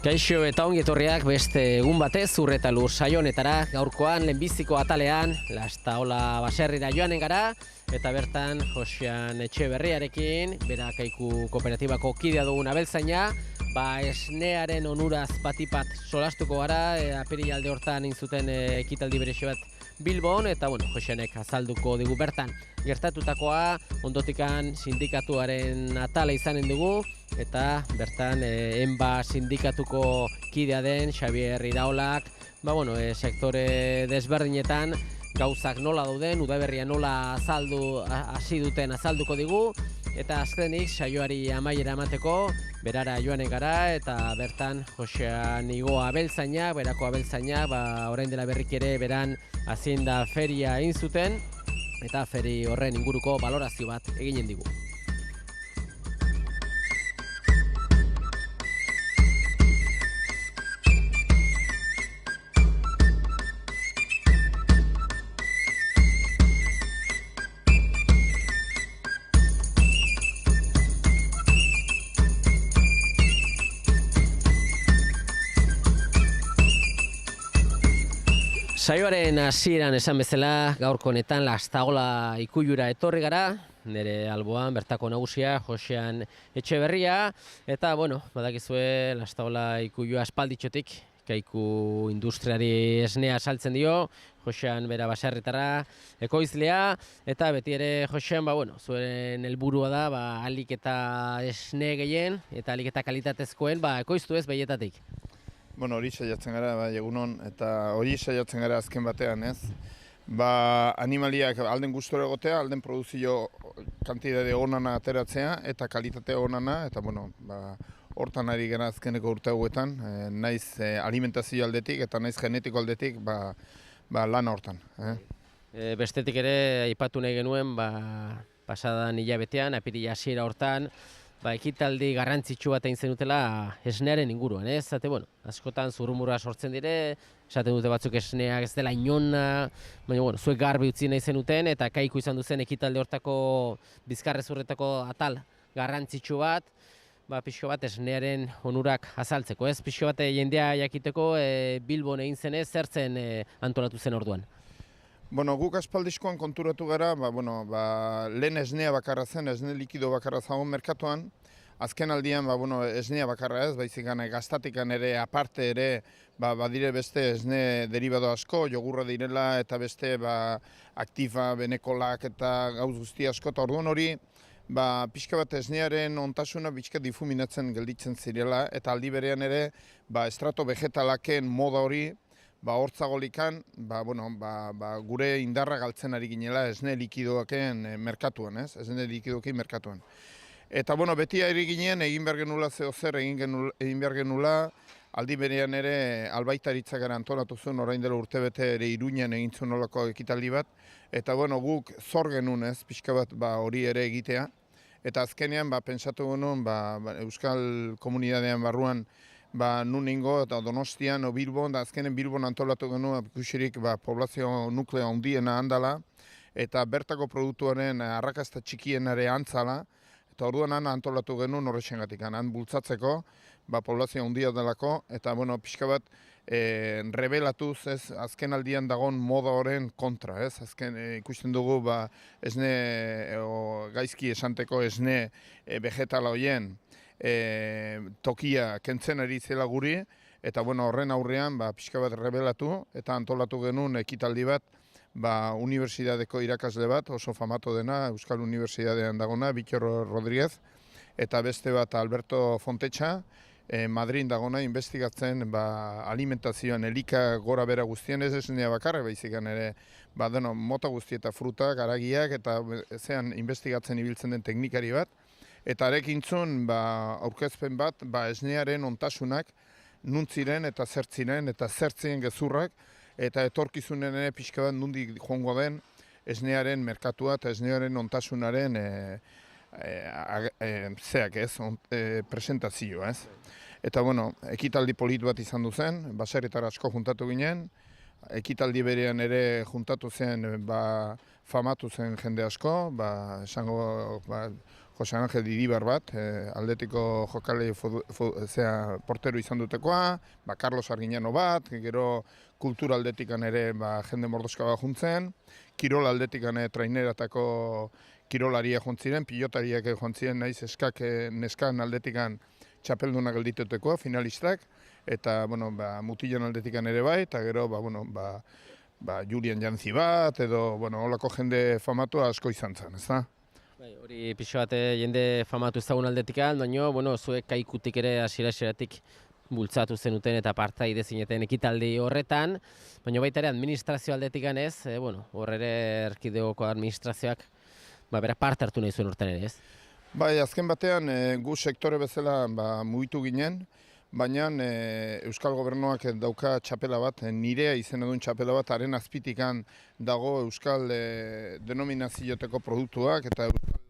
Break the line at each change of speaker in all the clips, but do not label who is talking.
Kaixo eta ongi etorriak beste egun batez Ur eta Lur saio honetara. Gaurkoan lehenbiziko atalean Lastaola baserrira joanen gara eta bertan Josean Etxeberriarekin, bera Kaiku kooperatibako kidea dugun abeltzaina, esnearen onuraz batipat solastuko gara. Apirilalde hortan egin zuten ekitaldi berezi bat Bilbon, eta Joseanek azalduko digu bertan gertatutakoa. Ondotikan sindikatuaren atala izanen dugu, eta bertan enba sindikatuko kidea den Xabier Iraolak sektore desberdinetan gauzak nola dauden, udaberria nola hasi duten azalduko digu, eta azkenik saioari amaiera emateko berara joanen gara, eta bertan Josean igo abeltzaina, berako abeltzaina, orain dela berrik ere beran hazien da feria egin zuten, eta feri horren inguruko balorazio bat eginen digu. Saioaren hasieran esan bezala, gaurko honetan Lastaola ikujura etorri gara, nire alboan bertako nagusia Josean Etxeberria, eta badakizue Lastaola ikujua aspalditxotik Kaiku industriari esnea saltzen dio, Josean bera baserritara ekoizlea, eta beti ere Josean zuen helburua da ahalik eta esne gehien eta ahalik eta kalitatezkoen ekoiztu ez behietatik.
Hori saiatzen gara, egunon, eta hori saiatzen gara azken batean, ez? Animaliak alden gustora egotea, alden produzio kantidade onana ateratzea, eta kalitate onana, eta hortan ari gara azkeneko urte hauetan, naiz alimentazio aldetik eta naiz genetiko aldetik, lan hortan.
Bestetik ere, aipatu nahi genuen, pasadan hilabetean, apirila hasiera hortan, ekitaldi garrantzitsu bat egin zenutela esnearen inguruan, ez? Askotan zurrumurra sortzen dire, esaten dute batzuk esneak ez dela inona, baina zuek garbi utzi nahi zenuten, eta Kaiku izan duzen ekitaldi hortako bizkarrezurretako atal garrantzitsu bat, pixko bat esnearen onurak azaltzeko, ez? Pixko bat jendea jakiteko Bilbon egin zenez, zertzen antolatu zen orduan?
Guk aspaldizkoan konturatu gara, lehen esnea bakarra zen, esne likido bakarra zagon merkatuan. Azken aldian, esnea bakarra ez, baizik gaztatikan ere, aparte ere, badire beste esne deribado asko, jogurra direla, eta beste aktifa, benekolak eta gauz guzti asko, eta orduan hori, pixka bat esnearen ontasuna pixka difuminatzen gelditzen zirela, eta aldi berean ere, estrato vegetalaken moda hori, hortzagolikan, gure indarra galtzen ari ginela esne likidoaken merkatuan, ez? Esne likidoaken merkatuan. Eta, beti ari ginen, egin behar genula zehozer, egin behar genula, aldi berean ere albaitaritza gara antolatu zuen, orain dela urtebete ere Iruñan egin zuen olako ekitaldi bat, eta, guk zor genuen, ez? Pixka bat hori ere egitea. Eta azkenean, pentsatu genuen, Euskal Komunidadean barruan, nun ingo eta Donostian o Bilbon, da azkenen Bilbon antolatu genuen ikusirik poblazio nukleo handiena handala, eta bertako produktuaren arrakasta txikienare antzala, eta orduan antolatu genuen horrexengatik, bultzatzeko, poblazio handia delako, eta pixka bat rebelatuz, ez, azken aldian dagoen moda horren kontra, ez, azken ikusten dugu esne, gaizki esanteko esne vegetala horien, tokia kentzen ari zela guri, eta horren aurrean pixka bat rebelatu, eta antolatu genuen ekitaldi bat, unibertsitateko irakasle bat, oso famatu dena, Euskal Unibertsitatean dagona, Bitor Rodríguez, eta beste bat Alberto Fontetxa, Madrin dagona, investigatzen alimentazioan elika gora bera guztien, ez esnea bakarra, baizikan ere, mota guzti eta frutak, haragiak, eta zean investigatzen ibiltzen den teknikari bat, eta arekintzun aurkezpen bat esnearen ontasunak nuntziren eta zertziren eta zertzien gezurrak, eta etorkizunen ere pixka bat nundik joango den esnearen merkatua eta esnearen ontasunaren presentazioa, ez? Eta, ekitaldi polit bat izan duzen, baserritara asko juntatu ginen, ekitaldi berean ere juntatu zen, famatu zen jende asko, esango, Jose Angel Didibar bat, aldetiko jokalei portero izan dutekoa, Carlos Arguiñano bat, gero kultura aldetikan ere jende mordoska bat juntzen, kirol aldetikan traineratako kirolaria jontziren, pilotariak jontziren, naiz neskan aldetikan txapeldunak gelditutekoa, finalistak, eta mutilan aldetikan ere bai, eta gero Julian Jantzi bat, edo holako jende famatu asko izan zen, ez da?
Hori pixo bat jende famatu ezagun aldetikan, baina zuek Kaikutik ere hasiera-hasieratik bultzatu zenuten eta partaide zineten ekitaldi horretan, baina baita ere administrazio aldetikan ez, hor ere erkidegoko administrazioak berak parte hartu nahi zuen urtean ere ez?
Bai, azken batean gu sektore bezala mugitu ginen, baina Euskal Gobernuak dauka txapela bat, nirea izena duen txapela bat, haren azpitikan dago Euskal denominazioteko produktuak eta Euskal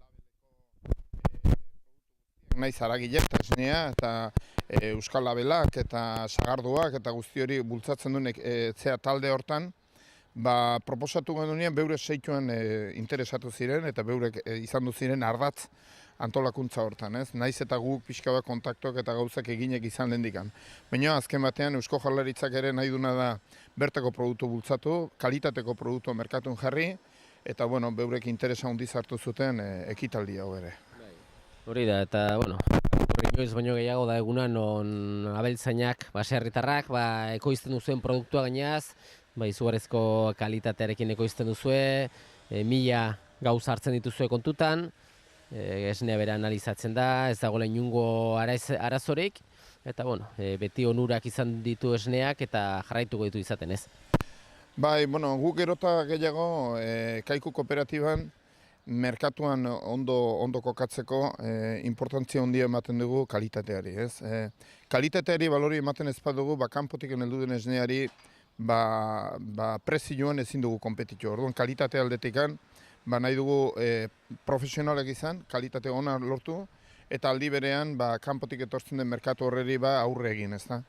naiz aragile eta esnea eta Euskal Labelak eta sagardoak eta guzti hori bultzatzen duen zea talde hortan, proposatu gendunean beure seituan interesatu ziren eta beurek izan du ziren ardatz antolakuntza hortan, ez? Naiz eta guk pixka bat kontaktuak eta gauzak eginek izan lehendikan. Baina azken batean Eusko Jaurlaritzak ere nahi duna da bertako produktu bultzatu, kalitateko produktu merkatun jarri, eta beurek interesa handiz hartu zuten ekitaldi hau ere.
Hori da, eta inoiz baino gehiago da eguna non abeltzainak, baserritarrak, ekoizten duzuen produktua gainaz, izugarrizko kalitatearekin ekoizten duzue, 1000 gauza hartzen dituzue kontutan, esnea bera analizatzen da, ez dagoela inungo arazorik, eta beti onurak izan ditu esneak eta jarraituko ditu izaten, ez?
Bai, guk erota gehiago Kaiku kooperatiban merkatuan ondo kokatzeko importantzia handia ematen dugu kalitateari, ez? Kalitateari balori ematen ez badugu, kanpotik heldu den esneari prezioan ezin dugu konpetitu. Orduan kalitate aldetikan nahi dugu profesionalak izan, kalitate ona lortu, eta aldi berean kanpotik etortzen den merkatu horreri aurre egin, ez da?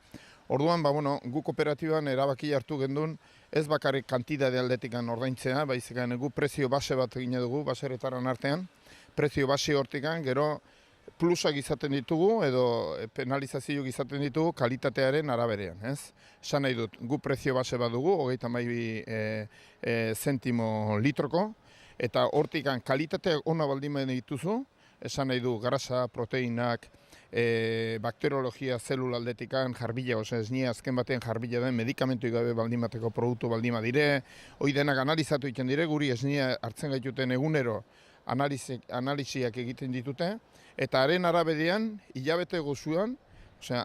Orduan, gu kooperatiban erabaki hartu gendun, ez bakarrik kantidade aldetikan ordaintzea, baizik gu prezio base bat egine dugu, baserretaran artean, prezio base hortikan, gero plusak izaten ditugu, edo penalizazioak izaten ditugu kalitatearen araberean, ez? Esan nahi dut, gu prezio base bat dugu, 32 zentimo litroko, eta hortikan kalitateak ona baldin dituzu, esan nahi du, grasa, proteinak, bakteriologia zelula aldetikan jarbila, esnia azken batean jarbila den medikamentu gabe baldin bateko produktu baldin dire, hoi denak analizatu egiten dire, guri esnia hartzen gaituten egunero analiziak egiten ditute, eta haren arabedean, hilabete gozuan,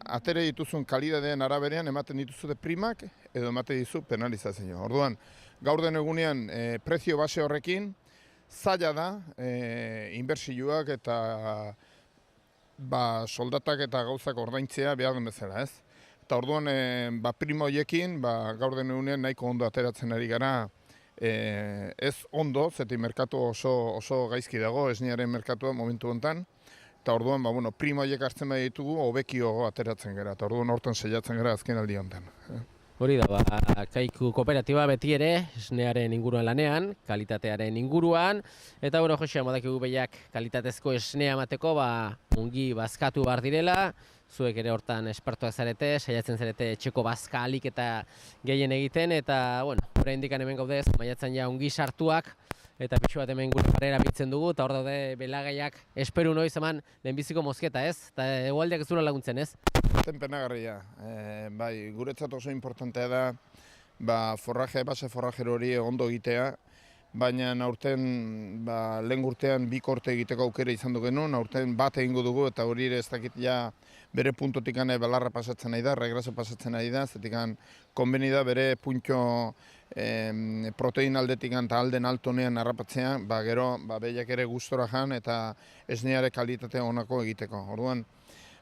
atere dituzun kalidadean araberean ematen dituzute primak edo ematen dizu penalizazio. Orduan, gaur den egunean prezio base horrekin, zaila da inbertsioak eta soldatak eta gauzak ordaintzea behar den bezala, ez? Eta orduan, prima horiekin, gaur den egunean nahiko ondo ateratzen ari gara, ez ondo, zeti merkatu oso gaizki dago, esniaren merkatua momentu honetan, eta orduan, prima horiek hartzen behar ditugu, hobekio ateratzen gara, eta orduan hortan saiatzen gara azken aldi honetan.
Hori da, Kaiku kooperatiba beti ere, esnearen inguruan lanean, kalitatearen inguruan, eta Jose, badakigu behiak kalitatezko esnea emateko, ongi bazkatu behar direla, zuek ere hortan espertuak zarete, saiatzen zarete etxeko bazka alik eta gehien egiten, eta, oraindik hemen gaudez, maiatzen ja ongi sartuak, eta pixu bat hemen gure jarrera bitzen dugu, eta hor daude belagaiak esperu noiz eman lehenbiziko mozketa, ez? Eta egualdeak ez dura laguntzen, ez?
Penagarria, guretzat oso importantea da, base forrajero hori ondo egitea, baina aurten lehen urtean 2 korte egiteko aukera izan du genuen, aurten bat egingo dugu eta hori ere ez dakit ja bere puntotik belarra pasatzen nahi da, regraso pasatzen nahi da, zetik konbeni da bere puntxo protein aldetik eta alden altonean harrapatzea, gero behiak ere gustora jan eta esneare kalitatea onako egiteko. Orduan,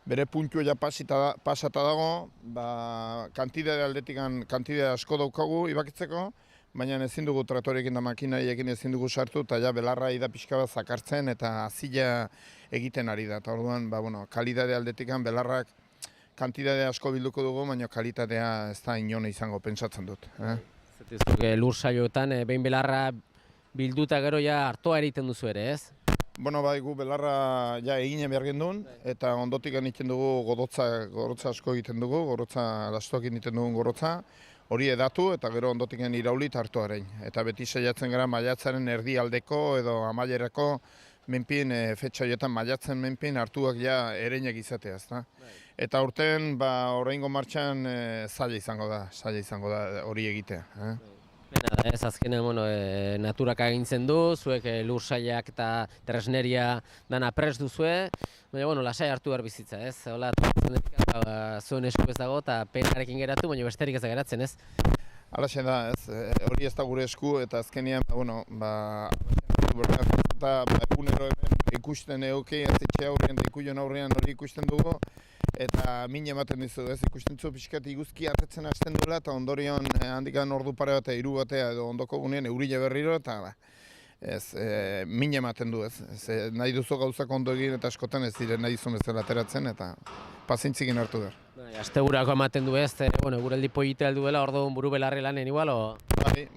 bere puntua ja pasata dago, kantidade aldetik kantidade asko daukagu ibakitzeko, baina ezin dugu traktorekin eta makinariekin ezin dugu sartu, eta ja belarra ida pixka bat zakartzen eta azila egiten ari da. Eta orduan, kalidade aldetik belarrak kantidade asko bilduko dugu, baina kalitatea ez da inone izango, pentsatzen dut.
Lur saioetan, behin belarra bilduta gero ja hartoa eriten duzu ere, ez?
Bueno, bai, gu belarra ja egine behar gendun, eta ondotik egiten dugu gorotza asko egiten dugu, gorotza lastoak egiten dugun gorotza, hori edatu eta gero ondotik irauli eta hartu arein. Eta beti saiatzen gara maiatzaren erdialdeko edo amaierako menpin, fetxa joetan maiatzen menpin hartuak ja ereinak izatea, ezta? Eta urten, oraingo martxan zaila izango da hori egitea.
Bena da, ez azkenean, naturak agintzen du, zuek lur sailak eta tresneria dana prest duzue, baina, lasai hartu behar bizitza, ez? Hola, zuen esku ez dago eta penarekin geratu, baina besterik ez da geratzen, ez?
Halaxe da, ez? Hori ez da gure esku eta azkenean, eta egunero hemen ikusten egoki, azitxe aurrean, ikuion aurrean hori ikusten dugu, eta min ematen dizu, ez ikusten zu pixkat iguzki hartzen hasten duela, eta ondorion handikan ordu pare bat hiru batea edo ondoko gunean eurile berriro, eta min ematen du, ez. Nahi duzu gauzak ondo egin eta askotan ez dire nahi duzun bezala ateratzen, eta pazientzikin hartu behar.
Astegurako ematen du ez, guraldi polita alduela, orduan buru belarri lanen igual, o?
Bai,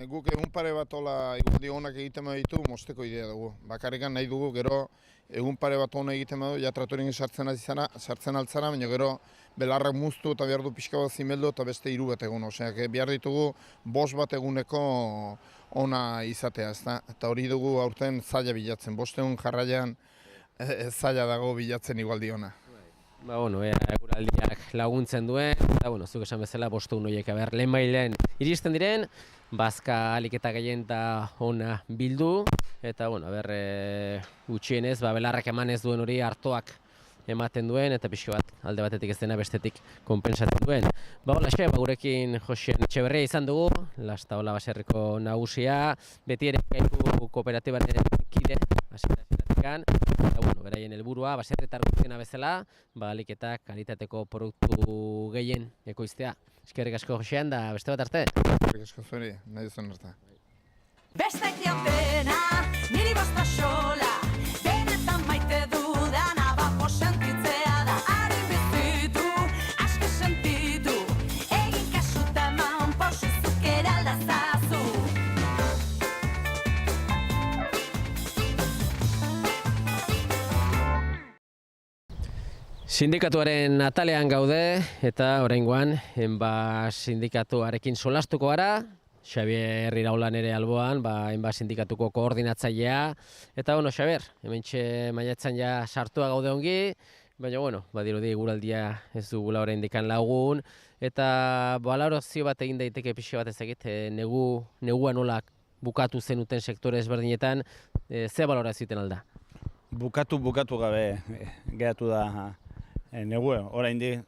guk egun pare bat hola egualdi honak egiten ditu mosteko idea dugu. Bakarrikan nahi dugu gero egun pare bat hona egiten badu, ja traktorin sartzen altzara, baina gero belarrak muztu eta behar du pixka bat zimeldu eta beste 3 bat egun. Oseak, behar ditugu 5 bat eguneko ona izatea, ezta? Eta hori dugu aurten zaila bilatzen. 5 egun jarraian zaila dago bilatzen igualdi ona.
Eguraldiak laguntzen duen, eta, zuk esan bezala, 5 egun horiek, lehen bailen iristen diren, bazka aliketa gehien eta ona bildu, eta, gutxienez, belarrak emanez duen hori hartoak ematen duen, eta pixko bat alde batetik ez dena bestetik konpensatzen duen. Gurekin Josean Etxeberria izan dugu, Lastaola baserriko nagusia, beti ere kooperatibaren kide, hasiera-hasieratik, eta beraien helburua baserritar guztiena bezala, aliketa kalitateko produktu gehien ekoiztea. Eskerrik asko Josean, da beste bat arte.
Eskerrik asko zuri, nahi duzun arte.
Bestek diotena, niri bosta sola, benetan maite dudana, bapo sentitzea da, harin bizitu, asko sentitu, egin kasuta eman pausuzuk eraldazazu.
Sindikatuaren atalean gaude, eta oraingoan, sindikatuarekin solastuko gara, Xabier Iraulan ere alboan, sindikatuko koordinatzailea. Eta, Xabier, hementxe maiatzen ja sartua gaude ongi, baina, badirudi guraldia ez dugula oraindik lagun, eta balorazio bat egin daiteke pixe bat ezagit, negua nola bukatu zenuten sektore ezberdinetan, ze balorazio iten alda?
Bukatu gabe geratu da negue, oraindik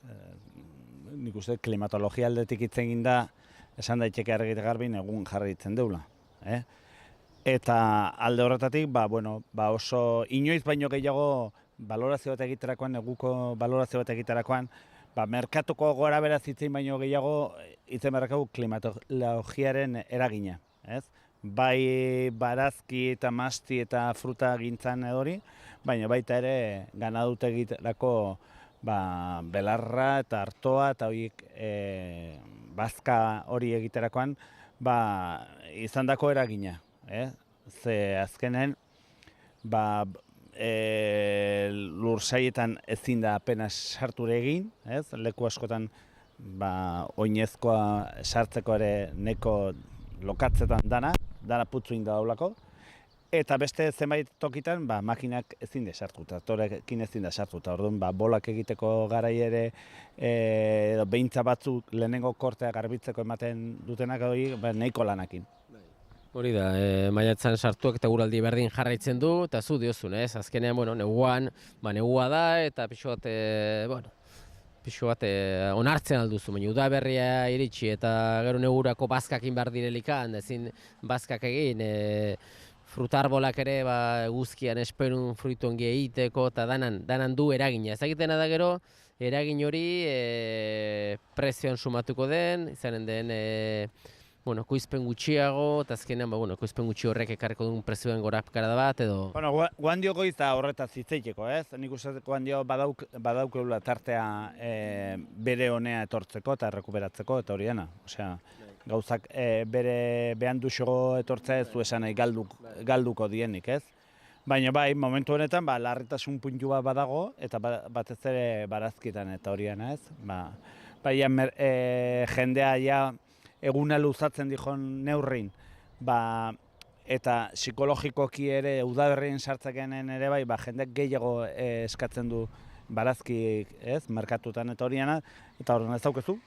nik uste klimatologia aldetik hitz egin da, esan daiteke argite garbi egun jarraitzen deula. Eta alde horretatik, oso inoiz baino gehiago balorazio bat egiterakoan, neguko balorazio bat egiterakoan, merkatuko gora beraz hitzein baino gehiago hitzen berrakagu klimatologiaren eragina. Bai barazki eta masti eta fruta gintzan edori, baina baita ere ganadute egiterako belarra eta artoa eta horiek bazka hori egiterakoan izandako eragina. Ze azkenen lursaietan ezin da apenas sarture egin, leku askotan oinezkoa sartzeko ere neko lokatzetan dana putzu inda daulako, eta beste zenbait tokitan makinak ezin da sartu, traktorekin ezin da sartu, eta orduan bolak egiteko garai ere edo behintza batzuk lehenengo kortea garbitzeko ematen dutenak nahiko lanakin.
Hori da, maiatzen sartuak eta guraldi berdin jarraitzen du, eta zu diozun, azkenean, neguan, negua da, eta pixo bat, onartzen alduzu, baina udaberria iritsi eta gero negurako bazkakin behar direlikan, ezin bazkak egin, frutarbolak ere guzkian esperun fruitu ongi egiteko eta danan du eragina. Ezagitena da gero, eragin hori prezioan sumatuko den, izanen den ekoizpen gutxiago, eta azkenean, ekoizpen gutxi horrek ekarriko duen prezioen gorapkara da bat, edo...
Guandio goiz da horretaz hitzeiteko, nik uste guandio badaukeula tartea bere honea etortzeko eta rekuperatzeko, eta hori dena. Gauzak bere behan duxo etortzea ez du esan nahi galduko dienik, Baina bai, momentu honetan, larritasun puntu bat badago, eta batez ere barazkitan eta horian, ez? Jendea ja eguna luzatzen dijon neurrin, eta psikologikoki ere udaberrien sartzakenen ere bai, jendeak gehiago eskatzen du barazki, ez, merkatutan eta horiana, eta horren ez daukezu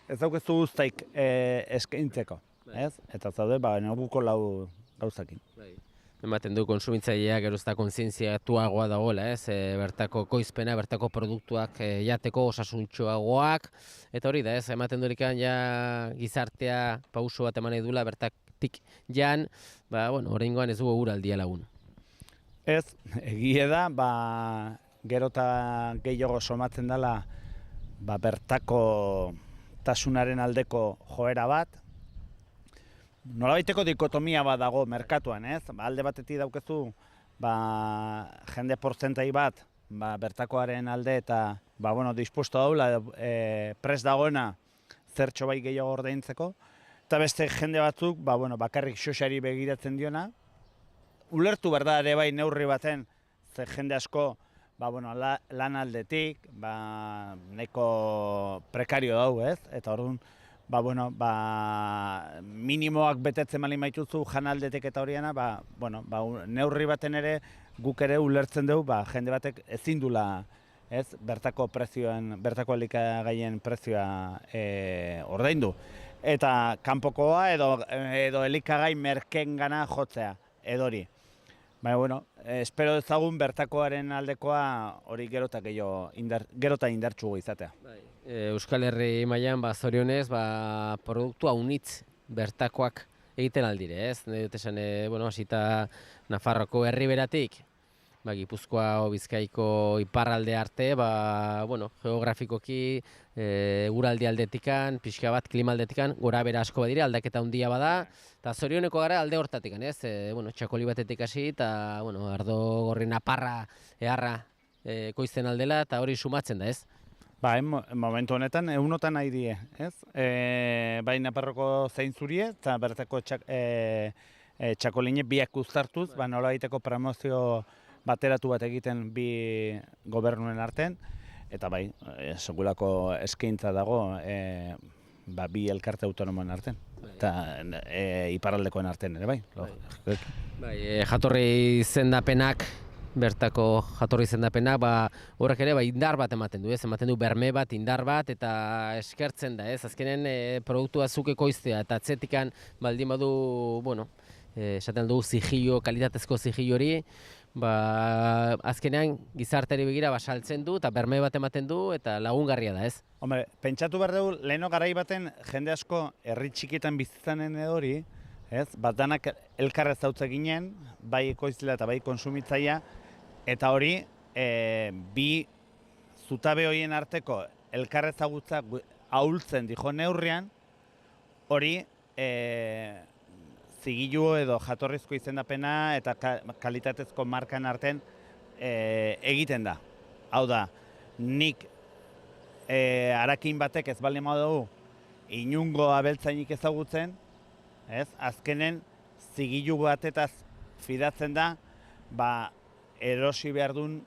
uztaik eskaintzeko, ez? Eta zaude, neguko lau gauzakin.
Ematen du konsumitzaileak geroz eta kontzientziatuagoa dagoela, ez? Bertako koizpena, bertako produktuak jateko osasuntsuagoak, eta hori da, ez? Ematen durikan ja gizartea pauso bat eman nahi dula bertatik jan, oraingoan ez dugu uraldia lagun.
Ez, egie da, gero eta gehiago somatzen dela bertako tasunaren aldeko joera bat. Nolabaiteko dikotomia bat dago merkatuan, ez? Alde batetik daukezu jende portzentai bat bertakoaren alde eta dispuesto daula prest dagoena zertxo bai gehiago ordaintzeko. Eta beste jende batzuk bakarrik xoxari begiratzen diona. Ulertu berda ere bai neurri baten, ze jende asko lan aldetik, nahiko prekario dau, ez? Eta orduan, minimoak betetzen bali maituzu janaldetek eta horiana, neurri baten ere guk ere ulertzen dugu, jende batek ezin dula, ez, bertako elikagaien prezioa ordaindu. Eta kanpokoa edo elikagai merkengana jotzea, edori. Baina, espero dezagun bertakoaren aldekoa hori gero eta indartsuago izatea.
Euskal Herri mailan zorionez produktua unitz bertakoak egiten aldire, ez? Nahi dut esan, hasita Nafarroko herriberatik, Gipuzkoa o Bizkaiko iparralde arte, geografikoki eguraldi aldetikan, pixka bat klima aldetikan, gora bera asko badire, aldaketa handia bada, eta zorioneko gara alde hortatikan, ez? Txakoli batetik hasi, eta ardo gorri naparra, eharra koizten aldela, eta hori sumatzen da, ez?
Momentu honetan, egunotan nahi die, ez? Bai Naparroko zaintzurie, eta bertako txakoline biak uztartuz, nola egiteko promozio bateratu bat egiten bi gobernuen artean, eta segulako eskaintza dago bi elkarte autonomoen artean, eta iparraldekoen artean ere, bai.
Jatorri izendapenak, bertako jatorri izendapenak, horrek ere indar bat ematen du, ez? Ematen du berme bat, indar bat, eta eskertzen da, ez? Azkenen produktua zuke koiztea, eta atzetikan baldin badu, esaten dugu sigillo, kalitatezko sigillo hori, azkenean gizarteari begira saltzen du eta berme bat ematen du eta lagungarria da, ez?
Hombre, pentsatu behar dugu, leheno garai baten jende asko herri txikietan bizitzanen edori, ez? Danak elkarrez zautze ginen, bai ekoizlea eta bai konsumitzaia, eta hori bi zutabe horien arteko elkarrezagutza ahultzen dijo neurrian, hori zigilu edo jatorrizko izendapena eta kalitatezko markan artean egiten da. Hau da, nik harakin batek ez baldin badugu inungo abeltzainik ezagutzen, azkenen zigilu batetaz fidatzen da, erosi behar duen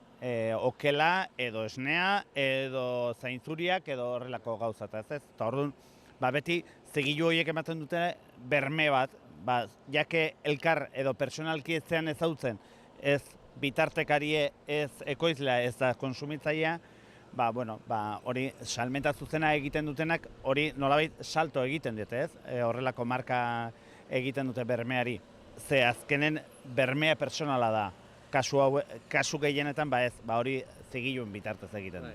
okela edo esnea edo zainzuriak edo horrelako gauzat, ez? Eta orduan, beti zigilu horiek ematen dute berme bat, jake elkar edo personalki etzean ezautzen, ez bitartekarie, ez ekoizlea, ez da konsumitzailea, hori salmenta zuzena egiten dutenak, hori nolabait salto egiten dute, ez? Horrelako marka egiten dute bermeari. Ze azkenen bermea personala da. Kasu gehienetan, hori zigiluen bitartez egiten du.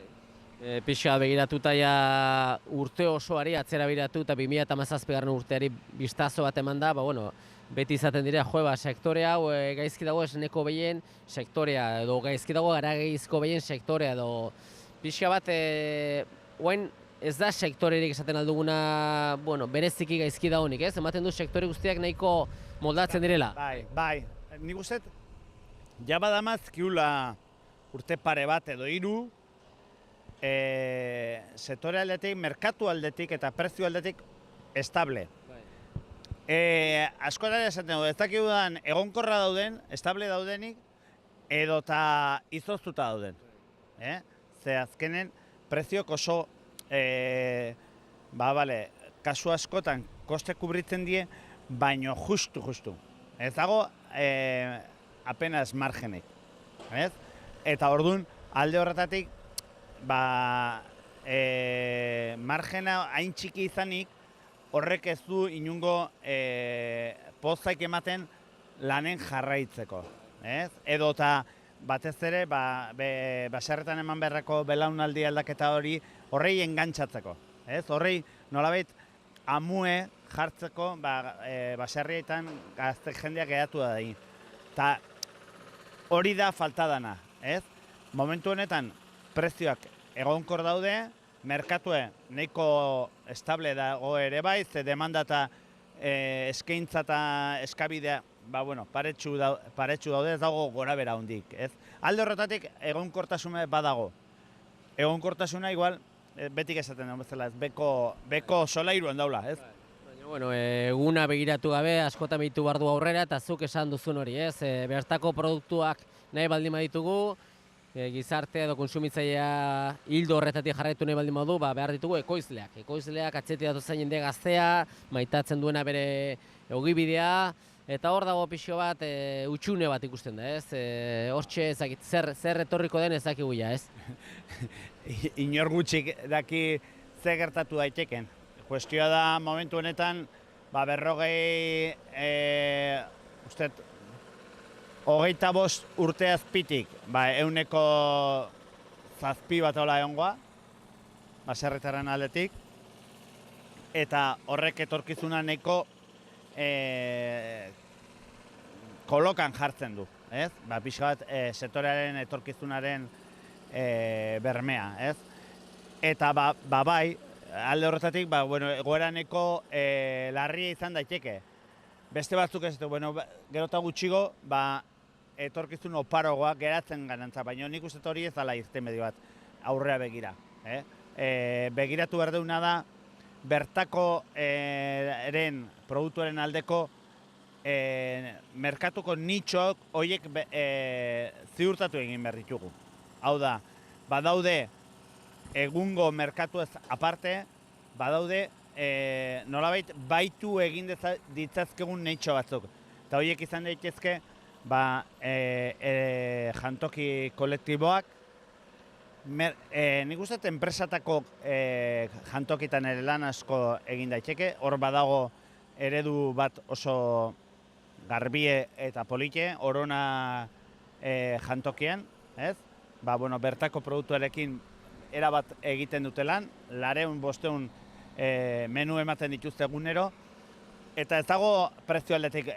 Pixa begiratuta urte osoari atzera begiratu eta 2017 urteari bistazo bat eman da, beti izaten dira, sektore hau gaizki dago esneko behien sektorea, edo gaizki dago garageizko behien sektorea, edo pixa bat, oain ez da sektorerik esaten alduguna, bereziki gaizki dagonik, ez? Ematen du sektore guztiak nahiko moldatzen direla.
Bai, nik uste, jabadamaz kiula urte pare bat edo 3, sektore aldetik, merkatu aldetik eta prezio aldetik estable. Askotan esaten dugu, ez dakigudan egonkorra dauden, estable daudenik, edota izoztuta dauden. Ze azkenen preziok oso, kasu askotan koste kubritzen die, baino justu. Ez dago apenas margenek. Eta orduan, alde horretatik, margena hain txiki izanik, horrek ez du inungo pozaik ematen lanen jarraitzeko. Edo eta batez ere, baserretan eman beharreko belaunaldi aldaketa hori horrei engantzatzeko. Horrei nolabait amue jartzeko baserrietan gazte jendeak geratu da egin. Ta hori da falta dana. Momentu honetan prezioak egonkor daude, merkatue nahiko estable dago ere bai, ze demanda eta eskaintza eta eskabidea paretsu daude, ez dago gora bera hundik. Alde horretatik egonkortasuna badago. Egonkortasuna igual betik esaten dago bezala, beko solairuan daula.
Eguna begiratu gabe, askotan behitu behar du aurrera, eta zuk esan duzun hori, bertako produktuak nahi baldin baditugu, gizarte edo konsumitzailea hildo horretatik jarraitu nahi baldin badu, behar ditugu ekoizleak. Ekoizleak atzetik datozen jende gaztea, maitatzen duena bere ogibidea, eta hor dago pixo bat utxune bat ikusten da, hortxe ezakit, zer etorriko den ezakigu ja,
Inor gutxik daki ze gertatu daiteken. Kuestioa da momentu honetan, berrogei, hogeita bost urte azpitik, euneko zazpi bat hola egongoa, baserritarren aldetik, eta horrek etorkizuna nahiko kolokan jartzen du, pixka bat sektorearen etorkizunaren bermea, eta bai, alde horretatik, egoeraneko larria izan daiteke. Beste batzuk ez du, gero eta gutxigo, etorkizun oparogoa geratzen ganantza, baina nik uste hori ez dela irtenbide bat aurrea begira. Begiratu behar deuna da, bertako produktuaren aldeko merkatuko nitxoak horiek ziurtatu egin behar ditugu. Hau da, badaude egungo merkatu ez aparte, badaude nolabait baitu egin ditzazkegun nitxo batzuk. Eta horiek izan daitezke jantoki kolektiboak, nik uste enpresatako jantokitan ere lan asko egin daiteke, hor badago eredu bat oso garbie eta polite, orona jantokian, bertako produktuarekin erabat egiten dute lan, 200 menu ematen dituzte egunero, eta ez dago prezio aldetik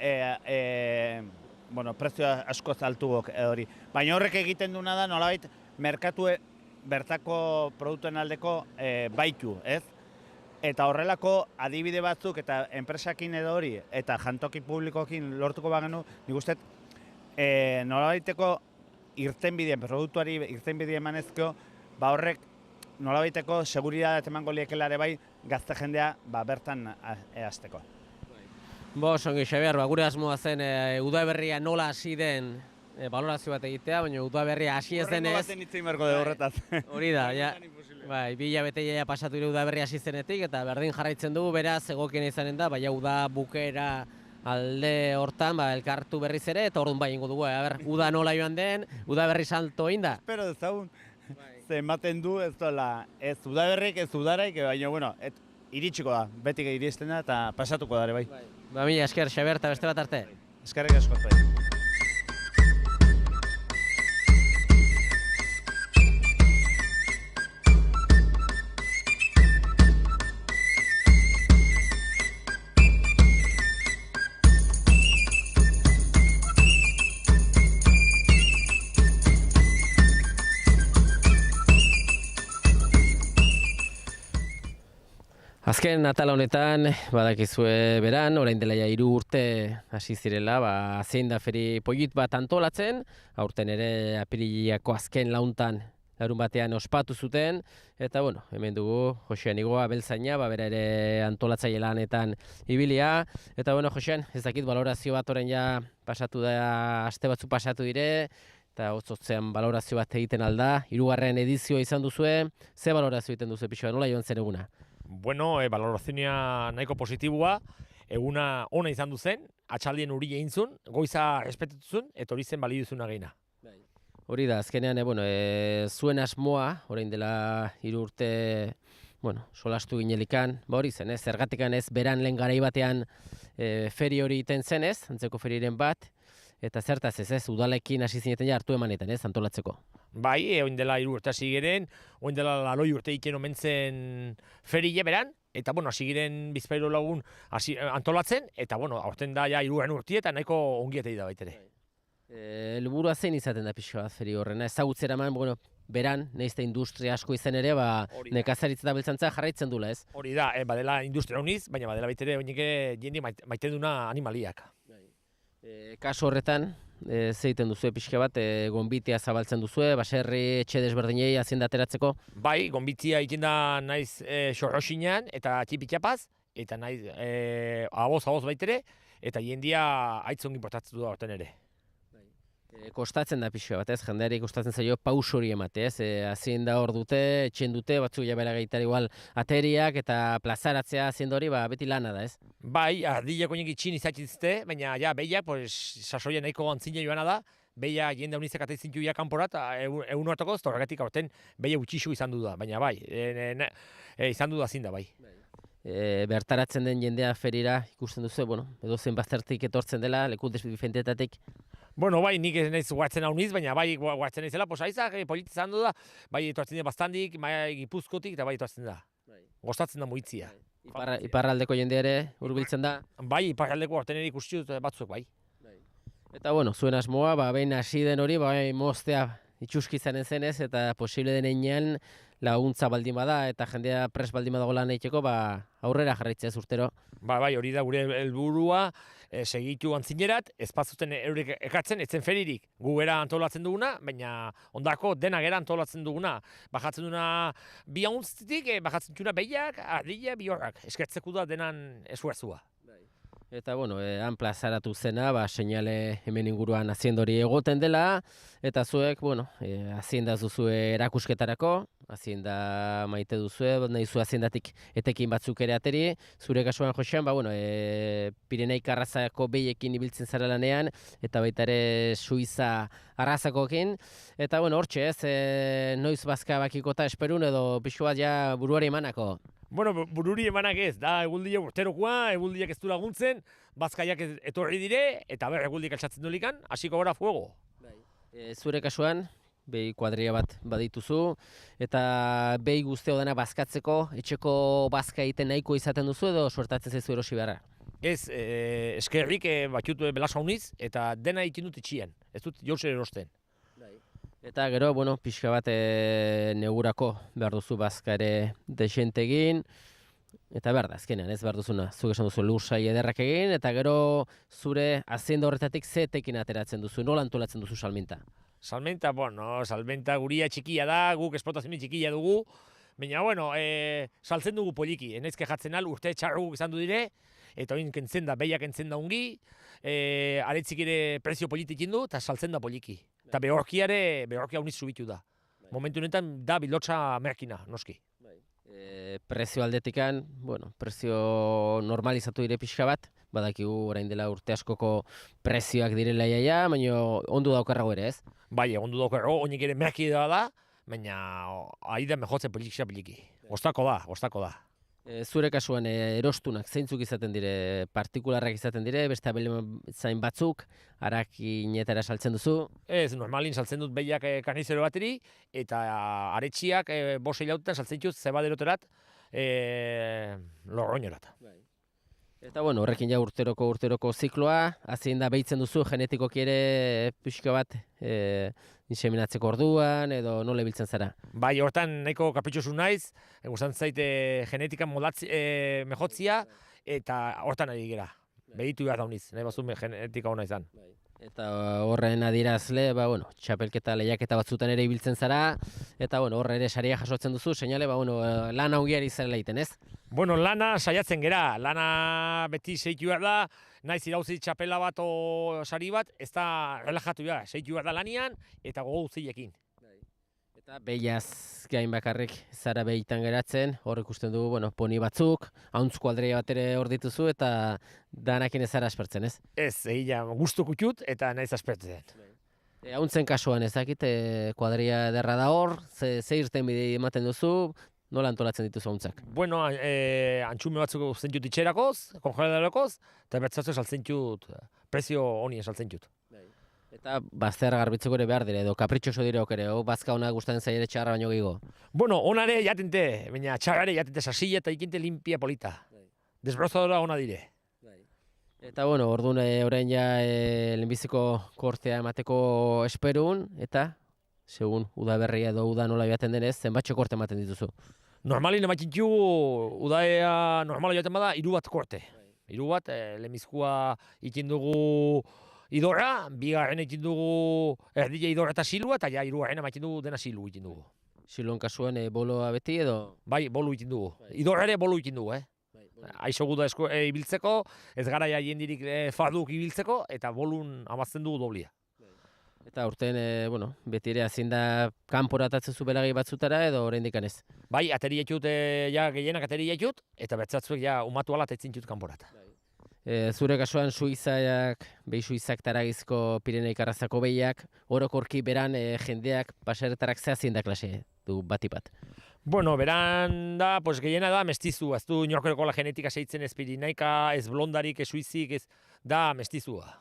prezio asko zaltuok hori. Baina horrek egiten duena da nolabait merkatue bertako produktuen aldeko baitu, Eta horrelako adibide batzuk eta enpresakin edo hori eta jantoki publikokin lortuko bagenu, nik uste nolabaiteko irtenbideen, produktuari irtenbide emanezko, horrek nolabaiteko seguritate emango liekela ere bai gazte jendea bertan hasteko.
Ongi, Xabier, gure asmoa zen udaberria nola hasi den balorazio bat egitea, baina udaberria hasi ez denez...
Horrengo baten hitzein berko de horretaz.
Hori da, bi hilabete pasatu ere udaberria hasi zenetik, eta berdin jarraitzen dugu, beraz, egokien izanen da, uda bukera alde hortan, elkartu berriz ere, eta orduan ingo dugu, uda nola joan den, udaberri salto egin da.
Espero dezagun, ze ematen du ez dola, ez udaberrik, ez udaraik, baina, iritsiko da, betik iristen da, eta pasatuko da ere bai.
Mila esker, Xabier, eta beste bat arte.
Eskerrik asko bai.
Azken Natal honetan, badakizue beran, orain dela 3 urte hasi zirela, zein da feri polit bat antolatzen, aurten ere apirilako azken launtan larun batean ospatu zuten, eta hemen dugu Josean Igoa Beltzaina, bera ere antolatzaile lanetan ibilia, eta Josean, ez dakit balorazio bat orain ja pasatu da, aste batzu pasatu dire, eta hotzotzean balorazio bat egiten alda, 3. edizioa izan duzue, ze balorazio egiten duzu pixua, nola joan zen eguna?
Bueno, balorazioa nahiko positiboa, eguna ona izan duzen, atxaldien uri egin zuen, goiza respetatuzun, eta hori zen baliduzuna gehiena.
Hori da, azkenean, zuen asmoa, orain dela 3 urte, solastu ginelikan, hori zen, zergatikan ez beran lehen garai batean feri hori iten zen ez, antzeko feriren bat, eta zertaz ez, udalekin hasi zineten ja hartu emanetan ez, antolatzeko.
Bai, oin dela 3 urte hasi geren, oin dela 80 urte iken omen zen ferie beran, eta hasi giren bizpahiru lagun antolatzen, eta aurten da ja 3. urte eta nahiko ongietei da baitere.
Helburua zein izaten da pixka bat feri horrena, ezagutzera eman, beran, nahizte industria asko izan ere, nekazaritza eta beltzantza jarraitzen dula ez?
Hori da, badela industria honiz, baina badela baitere jende maite duna animaliak.
Kasu horretan, zeiten duzu pixka bat, gonbitea zabaltzen duzu, baserri etxe desberdinei hazienda ateratzeko?
Bai, gonbitzia egiten da naiz xorroxinean eta txipitxapaz, eta naiz aboz baitere, eta jendia aitzongi portatzen du da horten ere.
Kostatzen da pixua bat ez, jendeari kostatzen zaio paus hori emate ez, hazienda hor dute, etxen dute, batzuk jabera gaitara igual ateriak eta plazaratzea hazienda hori, beti lana da ez?
Bai, ardileko nik itxin izatzizte, baina ja, behiak, sasoia nahiko antzina joana da, behia jende honizek ataizintu ja kanporat, egun hartako ez, horregatik aurten behia utxixu izan du da, baina bai, izan du da zinda bai.
Bertaratzen den jendea ferira ikusten duzu, edo zen baztertik etortzen dela, leku desbifentetatik.
Bai, nik ez naiz guatzen hau niz, baina bai guatzen naizela, aizak politi izan du da, bai etortzen da bastandik, bai Gipuzkotik eta bai etortzen da. Gostatzen da muitzia.
Iparraldeko jendea ere hurbiltzen da?
Bai, iparraldeko horten ere ikusti dut batzuk bai.
Eta zuen asmoa, behin hasi den hori, moztea itxuski izanen zenez, eta posible denean laguntza baldin bada, eta jendea pres baldin badago lan egiteko, aurrera jarraitzea urtero.
Bai, hori da gure helburua, segitu antzinerat, ez pazuten eurek ekatzen, etzen feririk. Gu gera antolatzen duguna, baina ondako dena gera antolatzen duguna. Bajatzen duguna bi hauntztik, bajatzen duguna behiak, ardila, bi horrak. Eskertzeko da denan esfuerzua.
Eta, han plazaratu zena, seinale hemen inguruan haziendori egoten dela, eta zuek, hazienda duzue erakusketarako, hazienda maite duzue, nahi zu haziendatik etekin batzuk ere ateri, zure kasuan Josean, Pireneik arrazako behiekin ibiltzen zara lanean, eta baita ere Suiza arrazakoekin, eta, hortxe ez, noiz bazka bakikota esperun edo pixu bat ja buruari emanako.
Bururi emanak ez, da eguldiak urterokoa, eguldiak ez du laguntzen, bazkaiak etorri dire, eta eguldiak altxatzen dulikan, hasiko gara fuego.
Zure kasuan, behi kuadria bat badituzu, eta behi guzteo dena bazkatzeko, etxeko bazka egiten nahiko izaten duzu edo suertatzen zaizu erosi beharra?
Ez, eskerrik batxutu belasa honiz, eta dena egiten dut itxien, ez dut jauzer erosten.
Eta gero, pixka bat negurako behar duzu bazka ere desente egin, eta behar da, azkenean, ez behar duzuna, zuk esan duzu lursai ederrak egin, eta gero zure hazienda horretatik zetekin ateratzen duzu, nola antolatzen duzu salmenta?
Salmenta, salmenta guria txikia da, guk esplotazio txikia dugu, baina, saltzen dugu poliki, enezke jatzen al, urte txarruguk izan du dire, eta hori kentzen da, behiak kentzen da ungi, aretzik ere prezio politik indu, eta saltzen da poliki. Eta behorkia honiz subitu da. Momentu honetan da bilotza merkina, noski.
Prezio aldetikan, prezio normalizatu dire pixka bat, badakigu orain dela urte askoko prezioak direla iaia, baina ondu daukarrago ere ez?
Bai, ondu daukarrago, honik ere merki da, baina ari da mejotzen poliki. Ostako da.
Zure kasuan erostunak zeintzuk izaten dire, partikularrak izaten dire, beste abeltzain batzuk, arakinetara saltzen duzu?
Ez, normalin saltzen dut behiak karnizero bateri, eta aretxiak bosei lautetan saltzen dituz zebaderoterat, lorroñorat.
Eta horrekin ja urteroko zikloa, hazienda behitzen duzu genetikoki ere pixka bat inseminatzeko orduan edo nola ibiltzen zara?
Bai, hortan nahiko kapritxosu naiz, gustatzen zaite genetikan mejotzia eta hortan ari gera. Behitu behar dauniz, nahi bazu genetika hona izan.
Eta horren adierazle, txapelketa lehiaketa batzutan ere ibiltzen zara, eta horre ere saria jasotzen duzu, seinale, lan ongiari zela egiten, ez?
Bueno, lana saiatzen gera, lana beti seitu behar da, naiz irauzi txapela bat o sari bat, ez da relajatu behar, seitu behar da lanian eta gogo guztiekin.
Eta behiaz gain bakarrik zara behitan geratzen, hor ikusten dugu, poni batzuk, hauntzko aldreia bat ere hor dituzu, eta danakin ez zara aspertzen, ez?
Ez, egia gustu kutxut eta naiz aspertzen.
Hauntzen kasuan ez dakit, kuadria ederra da hor, ze irten bide ematen duzu, nola antolatzen dituzu hauntzak?
Bueno, antxume batzuk saltzen dut itxerakoz, kongeladarakoz, eta bertzatzuk saltzen dut, prezio honien saltzen dut.
Eta bazter garbitzeko ere behar dire, edo kapritxoso direok ere, bazka ona gustatzen zaire txarra baino gehiago.
Bueno, onare jatente, baina txarrare jatente sasilla eta ikinte limpia polita. Desbrozadora ona dire.
Eta orduan orain ja lehenbiziko kortea emateko esperun, eta segun udaberria edo uda nola joaten denez, zenbatxo korte ematen dituzu?
Normalin ematen du, udaea normala joaten bada, 3 bat korte. 3 bat, lehenbizkoa ikin dugu idorra, bigarren egin dugu erdile idorra eta silua, eta ja hirugarren ematen dugu dena silu egin dugu.
Siluan kasuan boloa beti edo?
Bai, bolu egin dugu. Idorra ere bolu egin dugu, Aizo guda ibiltzeko, ez gara ja jendirik farduk ibiltzeko, eta bolun amazten dugu doblia.
Eta urten, beti ere ezin da kanporatatzen zu belagi batzutara edo oraindik ez?
Bai, ateri jatut, gehienak ateri jatut, eta bertzatzuek umatu ala tetzin jut kanporata.
Zure kasuan behi Suizak taragizko Pireneik arrazako behiak, orokorki beran jendeak baserretarak zehazien da klase du batipat.
Bueno, beran da, gehiena da mestizu, ez du inorkeroko la genetika seitzen ez Pireneika, ez blondarik, ez Suizik, ez da mestizua.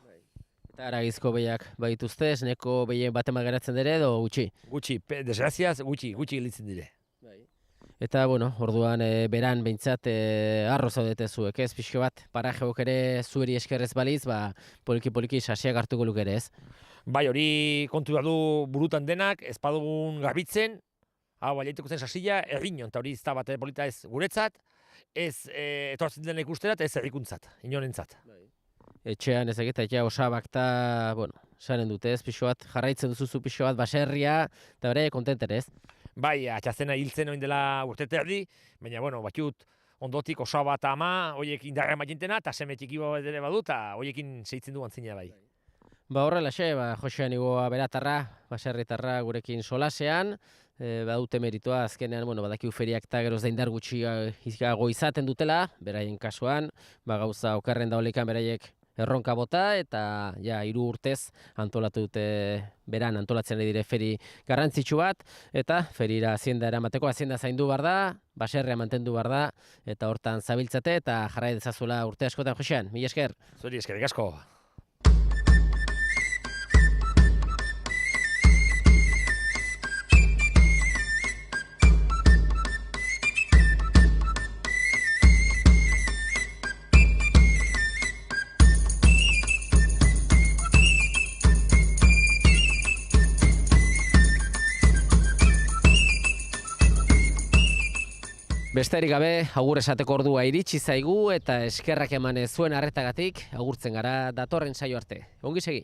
Eta aragizko behiak baituzte, esneko behien batema geratzen dire edo gutxi?
Gutxi, desgraziaz gutxi gelitzen dire.
Eta, orduan beran behintzat arro zaudete zuek, ez? Pixko bat, parajeok ere zueri eskerrez baliz, poliki-poliki sasiak hartuko luke ere, ez?
Bai, hori kontu du burutan denak, ez badugun garbitzen, hau baliaituko zen sasia, erriñon, eta hori ez da bat polita ez guretzat, ez etortzen dena ikusterat, ez errikuntzat, inonentzat.
Etxean ezagita, osabak eta, saren dute ez, pixo bat, jarraitzen duzuzu pixo bat baserria, eta bere kontenter ez?
Bai, atxazena hiltzen oin dela urte terdi, baina, batut ondotik osaba eta ama, horiek indarra magintena, eta seme txiki bat ere badu, eta horiekin seitzen du antzina bai.
Horrelaxe, Josean Igoa beratarra, baserritarra gurekin solasean, badute meritoa azkenean, badakiu feriak eta geroz da indar gutxiago izaten dutela, beraien kasuan, gauza okerren da olikan beraiek erronka bota, eta 3 urtez antolatu dute beran antolatzen dire feri garrantzitsu bat, eta ferira hazienda eramateko, hazienda zaindu behar da, baserria mantendu behar da, eta hortan zabiltzate, eta jarrai dezazula urte askotan, Josean, mila esker.
Zuri, eskerrik asko.
Besterik gabe, agur esateko ordua iritsi zaigu eta eskerrak emanez zuen arretagatik agurtzen gara datorren saio arte. Ongi segi.